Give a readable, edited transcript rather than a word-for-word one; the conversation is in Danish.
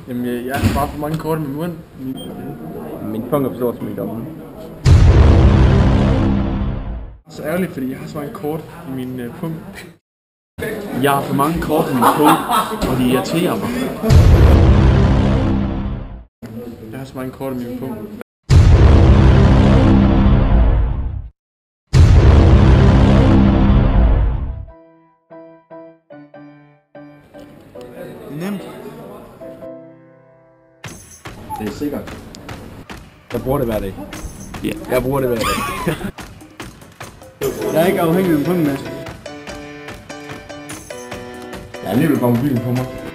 Jamen, jeg har bare for mange kort i min mund. Min pung er for stor som min domme. Så ærgerligt, fordi jeg har så mange kort i min pung. Jeg har for mange kort i min pung, og de irriterer mig. Jeg har så mange kort i min pung. Nemt. Det er sikkert. Jeg bruger det hver dag. Ja. Jeg bruger det hver dag. Jeg er ikke afhængig af en pung, Mads. Jeg er alligevel bare mobilen på mig.